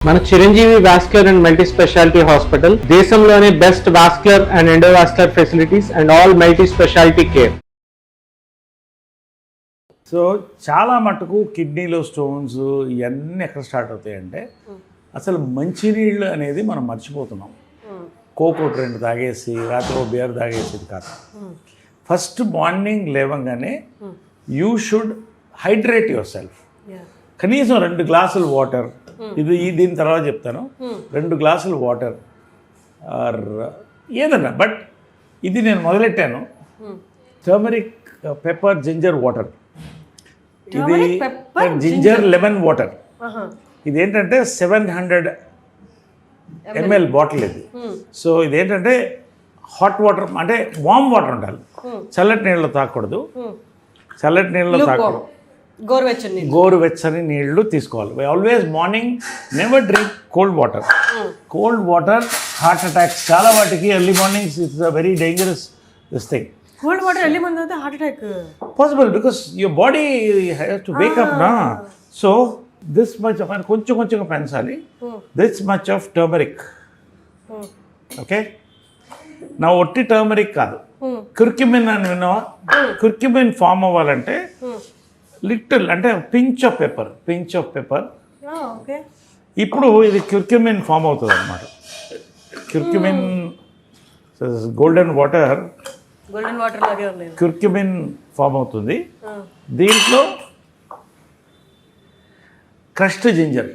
మన Chiranjeevi vascular and multi specialty hospital దేశంలోనే best vascular and endovascular facilities and all multi specialty care. So చాలా మటుకు కిడ్నీలో stones ఇవన్నీ ఎక్కడ స్టార్ట్ అవుతాయంటే అసలు మంచినీళ్ళు అనేది మనం మర్చిపోతున్నాం. కోకోట్ 2 తాగేసి రాత్రి బియర్ తాగేసేది కాదు. ఫస్ట్ మార్నింగ్ లేవగానే you should hydrate your self. కనీసం 2 గ్లాసులు వాటర్, దీని తర్వాత చెప్తాను. 2 గ్లాసులు వాటర్ ఆర్ ఏదన్నా, బట్ ఇది నేను మొదలెట్టాను. టర్మరిక్ పెప్పర్ జింజర్ వాటర్, ఇది జింజర్ లెమన్ వాటర్. ఇదేంటంటే 700 ml బాటిల్ ఇది. సో ఇదేంటంటే హాట్ వాటర్ అంటే వామ్ వాటర్ ఉండాలి, చల్లటి నీళ్ళు తాగకూడదు. చల్లటి నీళ్ళు తాగకూడదు, గోరువెచ్చని నీళ్లు తీసుకోవాలి. Always morning never drink cold water. Cold water heart attacks చాలా వాటికి early mornings it's a very dangerous this thing. Cold water early morning తాగితే heart attack possible because your body has to wake up నా. So this much కొంచెం పెంచాలి. This much of turmeric. Okay, నా ఒట్టి turmeric కాదు, curcumin అని విన్నావా? Curcumin form అవ్వాలంటే లిటిల్ అంటే పించ్ ఆఫ్ పెప్పర్. ఇప్పుడు ఇది కుర్క్యుమిన్ ఫామ్ అవుతుంది అనమాట. కుర్క్యుమిన్ గోల్డెన్ వాటర్ లాగే ఉన్నాయి. కుర్క్యుమిన్ ఫామ్ అవుతుంది. దీంట్లో క్రష్డ్ జింజర్,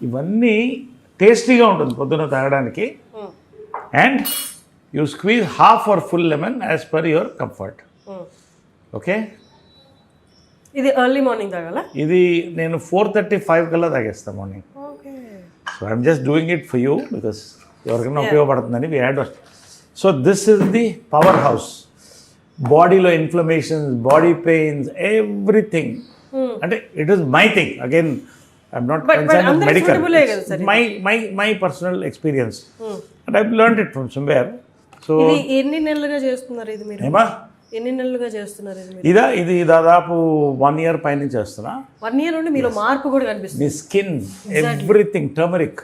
ఇవన్నీ టేస్టీగా ఉంటుంది పొద్దున తాగడానికి. And you squeeze half or full lemon as per your comfort. Okay, ఇది ఎర్లీ మార్నింగ్ తాగాల. ఇది నేను 4:35 కల్లా తాగేస్తాను morning. So I'm just doing it for you because ఎవరికైనా ఉపయోగపడుతుందని we had. So this is the power house. బాడీలో inflammations, body pains, everything. అంటే it is my thing. Again I'm not concerned medical, my personal experience and I learned it from somewhere. So ఎన్ని నెలలుగా చేస్తున్నారు ఇది మీరు? ఏమా ఎన్ని నెలలుగా చేస్తున్నారు ఇది దాదాపు 1 year పైన చేస్తున్నా. 1 year నుండి మీలో మార్పు కూడా కనిపిస్తుంది. మీ స్కిన్ ఎవ్రీథింగ్ టర్మరిక్.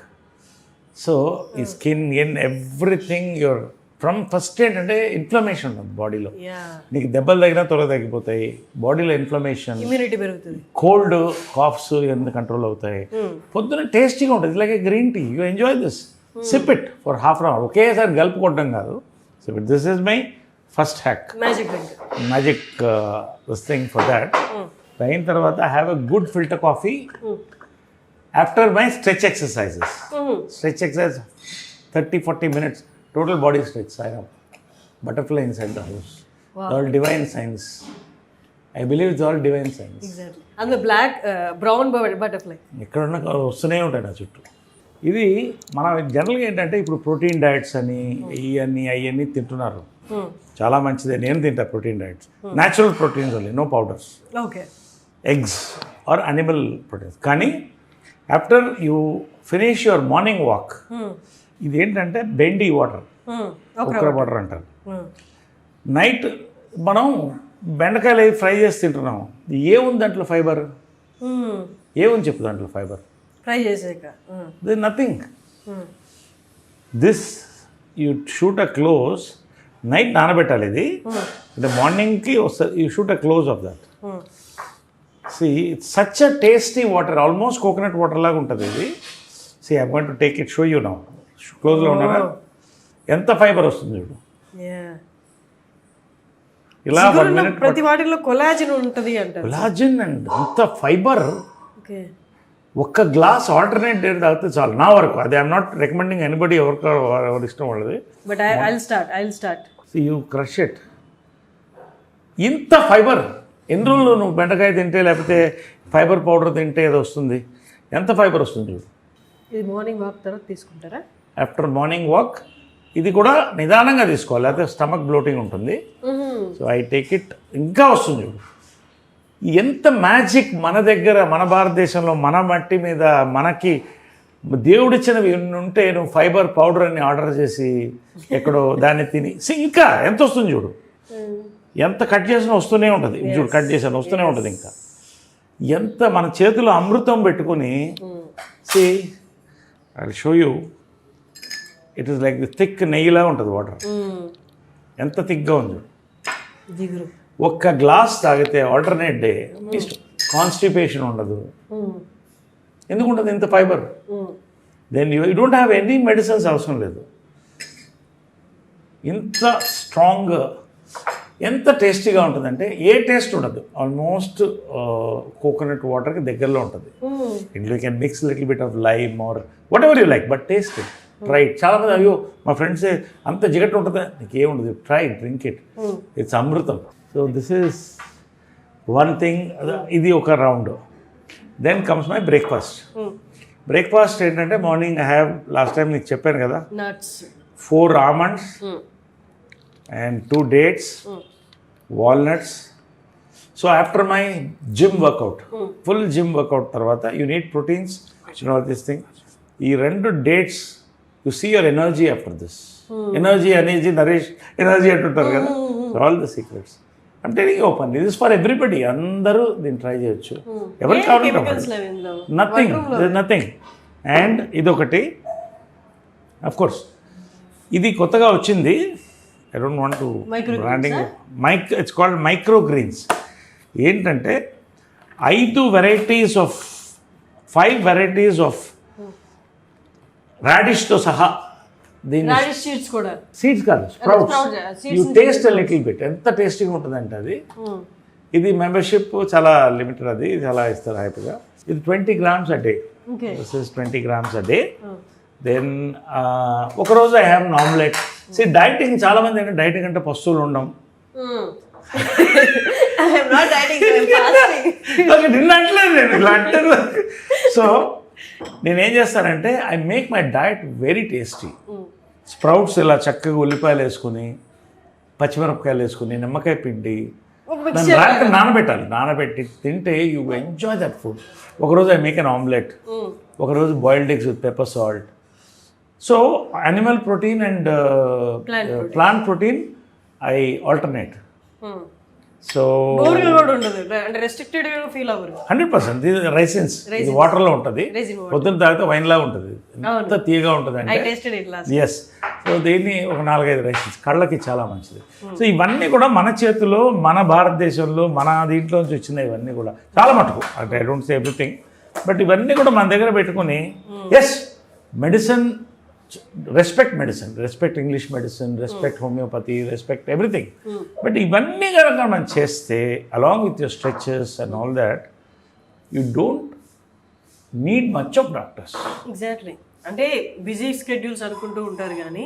సో ఈ skin in everything your from first ఏంటంటే ఇన్ఫ్లమేషన్ ఉంటుంది బాడీలో. నీకు దెబ్బలు తగినా త్వరగా తగ్గిపోతాయి. బాడీలో ఇన్ఫ్లమేషన్, ఇమ్యూనిటీ పెరుగుతుంది, కోల్డ్ కాఫ్స్ ఇవన్నీ కంట్రోల్ అవుతాయి. పొద్దున టేస్టీగా ఉంటుంది. Like a green tea. You enjoy this, sip it for ½ hour. ఒకేసారి గలుపుకోవడం కాదు, sip it. This is my first hack, magic this thing for that. అయిన తర్వాత I have a good filter coffee after my stretch exercises. Stretch exercise 30-40 minutes total body stretch. I have butterfly inside the house. Wow. All divine science. I believe it's all divine science. Exactly. And the black brown butterfly ఎక్కడున్నా వస్తూనే ఉంటాయి నా చుట్టూ. ఇది మన జనరల్గా ఏంటంటే ఇప్పుడు ప్రోటీన్ డయట్స్ అని అవన్నీ తింటున్నారు. చాలా మంచిదే, నేను తింటా protein diets. Natural proteins only, no powders. Okay, eggs or animal proteins. కానీ after you finish your morning walk, ఇది ఏంటంటే బెండి వాటర్, ఉక్కర వాటర్ అంటారు. నైట్ మనం బెండకాయలు అవి ఫ్రై చేసి తింటున్నాం. ఏముంది దాంట్లో ఫైబర్? ఏముంది చెప్పు దాంట్లో ఫైబర్? ఫ్రై చేసాక nothing. This you shoot a close, night నానబెట్టాలి ఇది, అంటే మార్నింగ్కి వస్తుంది. You shoot a close of that. See it's such a tasty water, almost coconut water లాగా ఉంటుంది ఇది. See I want to take it, show you now. క్లోజ్లో ఉన్నారా? ఎంత ఫైబర్ వస్తుంది చూడు. ఇలా 1 minute ప్రతి వాటిలో కొలాజిన్ ఉంటుంది అంటారు. కొలాజిన్ అండ్ అంత ఫైబర్. ఒక్క గ్లాస్ ఆల్టర్నేట్ డే తాగితే చాలు నా వరకు. అది ఐఎమ్ నాట్ రికమెండింగ్ ఎనీబడి, ఎవరి ఇష్టం వాళ్ళది. But I'll start. You crush it. ఇంత ఫైబర్ ఎన్ని రోజులు నువ్వు బెండకాయ తింటే లేకపోతే ఫైబర్ పౌడర్ తింటే ఏదో వస్తుంది. ఎంత ఫైబర్ వస్తుంది చూడు. ఇది మార్నింగ్ వాక్ తర్వాత తీసుకుంటారా? ఆఫ్టర్ మార్నింగ్ వాక్ ఇది కూడా నిదానంగా తీసుకోవాలి, లేకపోతే స్టమక్ బ్లోటింగ్ ఉంటుంది. So I take it. ఇంకా వస్తుంది చూడు. ఎంత మ్యాజిక్ మన దగ్గర, మన భారతదేశంలో, మన మట్టి మీద మనకి దేవుడిచ్చినవి ఉంటే నువ్వు ఫైబర్ పౌడర్ అని ఆర్డర్ చేసి ఎక్కడో దాన్ని తిని ఇంకా ఎంత వస్తుంది చూడు. ఎంత కట్ చేసినా వస్తూనే ఉంటుంది చూడు. కట్ చేసాను వస్తూనే ఉంటుంది. ఇంకా ఎంత మన చేతిలో అమృతం పెట్టుకుని See, I'll show you. It is like the thick నెయ్యిలా ఉంటుంది వాటర్. ఎంత థిక్గా ఉంది. జిగురు. ఒక్క గ్లాస్ తాగితే ఆల్టర్నేట్ డే కాన్స్టిపేషన్ ఉండదు. ఎందుకు ఉండదు? ఇంత fibre. Then you don't have any medicines అవసరం లేదు. ఇంత స్ట్రాంగ్, ఎంత టేస్టీగా ఉంటుందంటే ఏ టేస్ట్ ఉండదు. ఆల్మోస్ట్ కోకోనట్ వాటర్కి దగ్గరలో ఉంటుంది. ఇంట్లో you can mix little bit of lime or whatever you like, but taste it. Try it. చాలామంది అయ్యో మా ఫ్రెండ్స్ అంత జిగట్ ఉంటుందా, నీకేముండదు, try it, drink it, it's అమృతం. So this is one thing. ఇది ఒక round. Then comes my breakfast. Breakfast ఏంటంటే morning I have, last time నీకు చెప్పాను కదా, nuts, 4 almonds and 2 dates, walnuts. So after my gym workout, full gym workout tarvata, you need proteins, you know this thing. ఈ 2 dates, you see your energy after this. Energy, nourish, energy అంటుంటారు కదా. All the secrets. I'm telling you openly, this is for everybody. అందరూ దీన్ని try చేయొచ్చు. ఎవరు కావాలి? Nothing, nothing. And ఇదొకటి, of course ఇది కొత్తగా వచ్చింది. I don't want to branding. It's called micro greens. ఏంటంటే 5 వెరైటీస్ ఆఫ్ రాడిష్తో సహా. దీన్ని సీడ్స్ కాదు, sprouts. You taste little bit. ఎంత టేస్టీగా ఉంటుందంటే అది. ఇది మెంబర్షిప్ చాలా లిమిటెడ్, అది చాలా ఇస్తారు హ్యాపీగా. ఇది 20 grams a day. This is 20 grams a day. Then ఒకరోజు I have an omelette. Dieting చాలామంది అంటే డైటింగ్ అంటే పస్తువులు ఉండడం. నిన్నట్లేదు నేను ఇలా అంటారు. సో నేనేం చేస్తానంటే I make my diet very tasty. Sprouts ఇలా చక్కగా ఉల్లిపాయలు వేసుకుని, పచ్చిమిరపకాయలు వేసుకుని, నిమ్మకాయ పిండి, దాన్ని రాత్రి నానబెట్టి తింటే యూ ఎంజాయ్ దట్ ఫుడ్. ఒకరోజు ఐ మేక్ అన్ ఆమ్లెట్, ఒకరోజు boiled eggs with pepper salt. So animal protein and plant protein I alternate. So 100% ఇది రైసిన్స్. ఇది వాటర్లో ఉంటుంది, పొద్దున్న తాగితే వైన్లా ఉంటుంది, ఎంత తీయగా ఉంటుంది అంటే. ఎస్. సో దీన్ని ఒక 4-5 రైసిన్స్ కళ్ళకి చాలా మంచిది. సో ఇవన్నీ కూడా మన చేతిలో, మన భారతదేశంలో, మన దీంట్లో నుంచి వచ్చినాయి ఇవన్నీ కూడా చాలా మటుకు. అంటే I don't say everything, but ఇవన్నీ కూడా మన దగ్గర పెట్టుకుని, yes medicine, respect medicine, respect English medicine, respect homeopathy, respect everything. But ఇవన్నీ కనుక మనం చేస్తే along with your stretches and all that, you don't need much of doctors. Exactly. అంటే బిజీ స్కెడ్యూల్స్ అనుకుంటూ ఉంటారు కానీ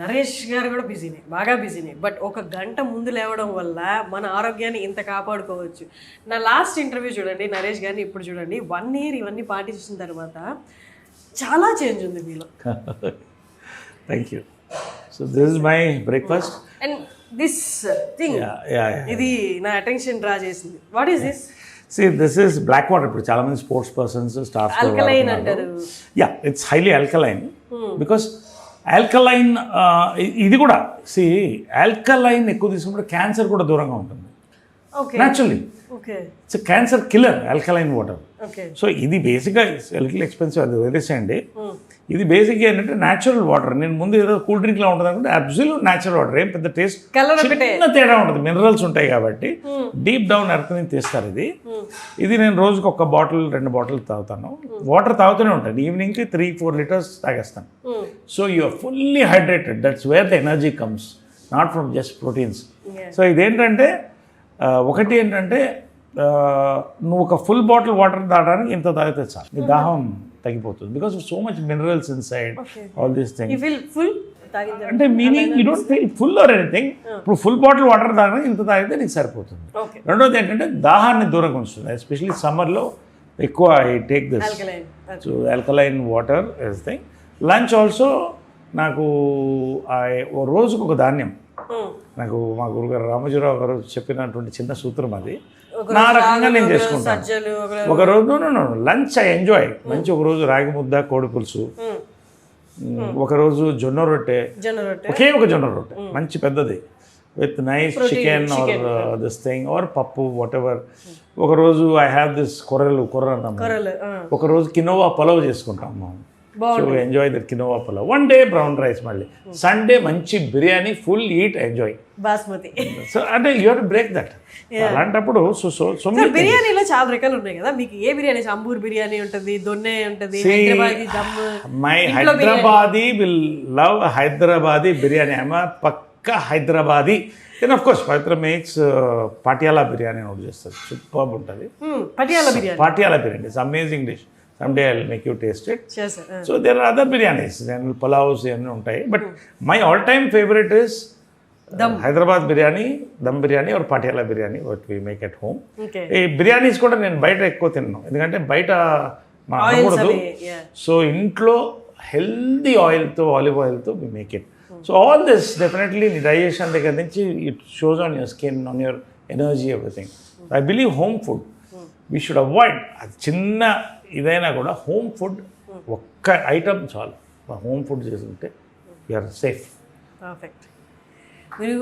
నరేష్ గారు కూడా బిజీనే, బాగా బిజీనే. బట్ 1 గంట ముందు లేవడం వల్ల మన ఆరోగ్యాన్ని ఇంత కాపాడుకోవచ్చు. నా లాస్ట్ ఇంటర్వ్యూ చూడండి నరేష్ గారిని, ఇప్పుడు చూడండి. 1 year ఇవన్నీ పాటించిన తర్వాత చాలా చేంజ్ ఉంది మీలో. Thank you. So this is my breakfast and this thing, ఇది నా అటెన్షన్ డ్రా చేసింది. What is this? This is black water. ఇప్పుడు చాలా మంది స్పోర్ట్స్ పర్సన్స్, స్టార్స్ ఆల్కలైన్ అంటారు. It's highly alkaline because alkaline. ఇది కూడా ఆల్కలైన్ ఎక్కువ తీసుకుంటే క్యాన్సర్ కూడా దూరంగా ఉంటుంది naturally. It's cancer killer, alkaline water. So ఇది బేసిక్గా లిటిల్ ఎక్స్పెన్సివ్, అది వదిలేసేయండి. ఇది బేసిక్గా ఏంటంటే న్యాచురల్ వాటర్. నేను ముందు ఏదో కూల్ డ్రింక్లా ఉంటుంది అనుకుంటే అబ్సల్యూట్ న్యాచురల్ వాటర్. ఏం పెద్ద టేస్ట్ చిన్న తేడా ఉంటుంది, మినరల్స్ ఉంటాయి కాబట్టి డీప్ డౌన్ ఎర్త్ నుంచి తీస్తారు. ఇది నేను రోజుకి 1 బాటిల్ 2 బాటిల్ తాగుతాను. వాటర్ తాగుతూనే ఉంటాను. ఈవినింగ్కి 3-4 liters తాగేస్తాను. So you are fully hydrated. That's where the energy comes, not from just proteins. So ఇదేంటంటే ఒకటి ఏంటంటే నువ్వు ఒక ఫుల్ బాటిల్ వాటర్ తాగడానికి ఇంత తాగితే చాలు, నీ దాహం తగ్గిపోతుంది. Because so much minerals inside all these things. అంటే meaning you don't feel full or anything. ఇప్పుడు ఫుల్ బాటిల్ వాటర్ తాగడానికి ఇంత తాగితే నీకు సరిపోతుంది. రెండోది ఏంటంటే దాహాన్ని దూరంగా ఉంచుతుంది. ఎస్పెషల్లీ సమ్మర్లో ఎక్కువ I take this. So alkaline water is thing. Lunch also నాకు రోజుకు ఒక ధాన్యం. నాకు మా గురుగారు రామజీరావు గారు చెప్పినటువంటి చిన్న సూత్రం అది. నా రకంగా నేను చేసుకుంటాను. ఒకరోజు లంచ్ ఐ ఎంజాయ్. మంచి ఒకరోజు రాగి ముద్ద, కోడి పులుసు, ఒకరోజు జొన్న రొట్టె, ఒకే ఒక జొన్న రొట్టె మంచి పెద్దది with nice chicken or this thing or pappu, whatever. ఒకరోజు ఐ హ్యావ్ దిస్ కొర్ర అన్నాము, కూరలు ఒకరోజు కినోవా పలావ్ చేసుకుంటాం మనం. So enjoy that quinoa pulao. One day brown rice, మళ్ళీ సండే మంచి biryani, full eat enjoy. Basmati. So అంటే you have to break that. అలాంటప్పుడు సో బిర్యానీలో చాలా రకాలు ఉన్నాయి కదా, మీకు ఏ బిర్యానీ? అంబూర్ బిర్యానీ ఉంటుంది, దొన్నె ఉంటుంది, Hyderabadi dum. My Hyderabadi will love Hyderabadi biryani. I'm pakka Hyderabadi. Then of course Pavitra makes Patiala biryani ఒకటి చేస్తుంది, సూపర్ ఉంటుంది. Patiala biryani it's amazing dish. Some day I will make you taste it. So there are other biryanis, then pulaos ఇవన్నీ ఉంటాయి. But my all time favourite is Hyderabad biryani, dum biryani or Patiala biryani what we make at home. ఈ బిర్యానీస్ కూడా నేను బయట ఎక్కువ తిన్నాను, ఎందుకంటే బయట మనం అనకూడదు. సో ఇంట్లో హెల్దీ ఆయిల్తో, ఆలివ్ ఆయిల్తో we make it. So all this definitely digestion దగ్గర నుంచి it shows on your skin, on your energy, everything. I believe home food we should avoid. అది చిన్న ఇదైనా కూడా హోమ్ ఫుడ్ ఒక్క ఐటమ్ చాలు. హోమ్ ఫుడ్ చేసుకుంటే యూఆర్ సేఫ్. పర్ఫెక్ట్. మీరు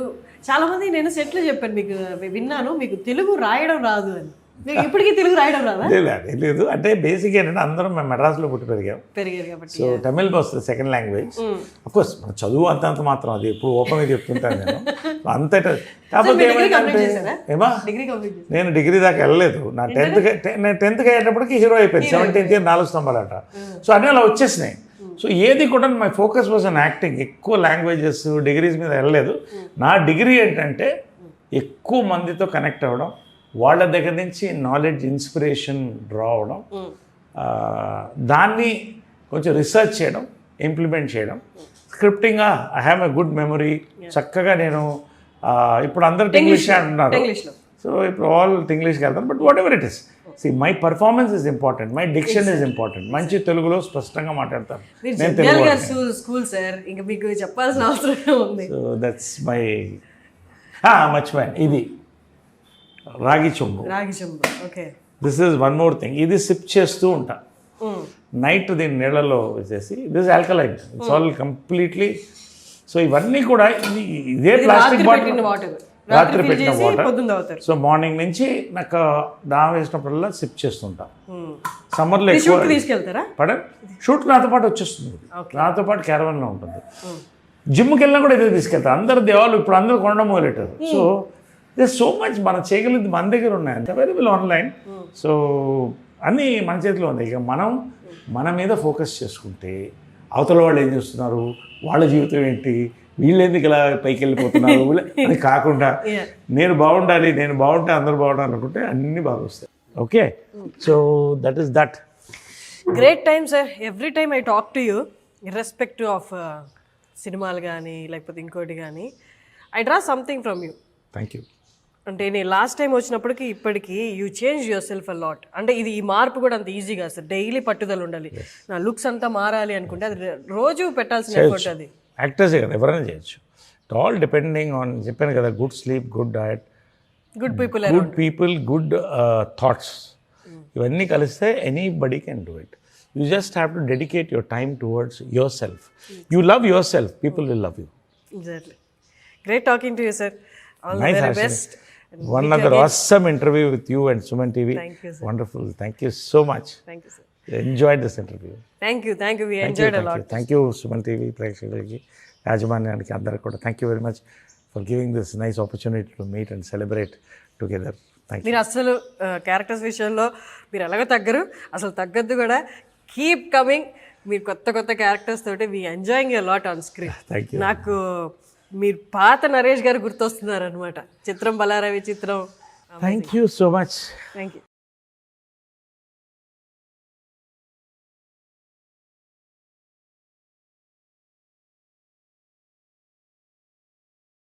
చాలామంది, నేను సెట్లో చెప్పాను మీకు, విన్నాను మీకు తెలుగు రాయడం రాదు అని. మీకు ఇప్పటికీ తెలుగు రాయడం రాదా? లేదు, అంటే బేసిక్ ఏంటంటే అందరం మేము మెడ్రాస్లో పుట్టి పెరిగారు కాబట్టి సో తమిళ్ వస్తుంది సెకండ్ లాంగ్వేజ్. అఫ్కోర్స్ మన చదువు అంతంత మాత్రం, అది ఎప్పుడు ఓపెన్గా చెప్తుంటాను నేను అంతటా. కాకపోతే ఏమా నేను డిగ్రీ దాకా వెళ్ళలేదు. నా టెన్త్కి అయ్యేటప్పటికి హీరో అయిపోయింది. 17th year 4 స్తంభాలట. సో అన్నీ అలా వచ్చేసినాయి. సో ఏది కూడా my focus was an acting. ఎక్కువ లాంగ్వేజెస్ డిగ్రీస్ మీద వెళ్ళలేదు. నా డిగ్రీ ఏంటంటే ఎక్కువ మందితో కనెక్ట్ అవ్వడం, వాళ్ళ దగ్గర నుంచి నాలెడ్జ్, ఇన్స్పిరేషన్ డ్రా అవడం, దాన్ని కొంచెం రీసెర్చ్ చేయడం, ఇంప్లిమెంట్ చేయడం. స్క్రిప్టింగ్గా I have a good memory. చక్కగా నేను ఇప్పుడు అందరు ఇంగ్లీష్ అంటున్నారు, సో ఇప్పుడు ఆల్ ఇంగ్లీష్కి వెళ్తాను. But whatever it is, see my performance is important, my diction is important. మంచి తెలుగులో స్పష్టంగా మాట్లాడతాను నేను తెలుగు. స్కూల్ సార్, ఇంకా మీకు చెప్పాల్సిన అవసరం ఉంది. సో దట్స్ మై మర్చిపోయాను, ఇది రాగి చెంబు. Okay. This is one more thing. ఇది సిప్ చేస్తూ ఉంటా నైట్, దీన్ని నీళ్ళలో వేసేసి. This alkaline, it's all completely. So ఇవన్నీ కూడా ఇదే ప్లాస్టిక్ బాటిల్, రాత్రి పెట్టిన వాటర్. సో మార్నింగ్ నుంచి నాకు దాహం వేసినప్పుడల్లా సిప్ చేస్తుంటా. సమ్మర్లో ఎక్కువ షూట్ నాతో పాటు వచ్చేస్తుంది, నాతో పాటు క్యారవన్లో ఉంటుంది. జిమ్కి వెళ్ళినా కూడా ఇదే తీసుకెళ్తాను. అందరు దేవాలు ఇప్పుడు అందరూ కొనడం మొదలెట్టారు. సో దిస్ సో మచ్ మనం చేయగలిగింది మన దగ్గర ఉన్నాయి, అంత అవైలబుల్ ఆన్లైన్. సో అన్నీ మన చేతిలో ఉంది. ఇక మనం మన మీద ఫోకస్ చేసుకుంటే అవతల వాళ్ళు ఏం చేస్తున్నారు, వాళ్ళ జీవితం ఏంటి, వీళ్ళు ఎందుకు ఇలా పైకి వెళ్ళిపోతున్నారు అని కాకుండా నేను బాగుండాలి, నేను బాగుంటే అందరూ బాగుండాలి అనుకుంటే అన్నీ బాగా వస్తాయి. Okay, so that is that. Great time sir. Every time I talk to you, irrespective of సినిమాలు కానీ లేకపోతే ఇంకోటి కానీ, I draw something from you. Thank you. అంటే నేను లాస్ట్ టైం వచ్చినప్పటికి ఇప్పటికీ you change your self a lot. అంటే ఇది ఈ మార్పు కూడా అంత ఈజీగా సార్, డైలీ పట్టుదల ఉండాలి. నా లుక్స్ అంతా మారాలి అనుకుంటే అది రోజు పెట్టాల్సిన ఎఫర్ట్. అది యాక్టర్సే కదా, ఎవరైనా చేయొచ్చు. ఇట్ ఆల్ డిపెండింగ్ ఆన్, చెప్పాను కదా, good sleep, good diet, good people, good thoughts. ఇవన్నీ కలిస్తే anybody can do it. You just have to dedicate your time towards your self. You love your self, people will love you. Exactly. Great talking to you sir. All nice, the very best. One other awesome interview with you and Suman TV. Thank you, sir. Wonderful. Thank you so much. Thank you, sir. Enjoyed this interview. Thank you. We enjoyed a lot. Thank you, Suman TV ప్రేక్షకులకి, యాజమాన్యానికి అందరికీ కూడా thank you very much for giving this nice opportunity to meet and celebrate together. Thank you. మీరు అసలు characters విషయంలో మీరు ఎలాగో తగ్గరు, అసలు తగ్గద్దు కూడా. Keep coming. మీరు కొత్త క్యారెక్టర్స్ తోటి we enjoying a lot on screen. Thank you. నాకు మీరు పాత నరేష్ గారు గుర్తొస్తున్నారు అనమాట. చిత్రం, బలారావి చిత్రం. Thank you so much. Thank you.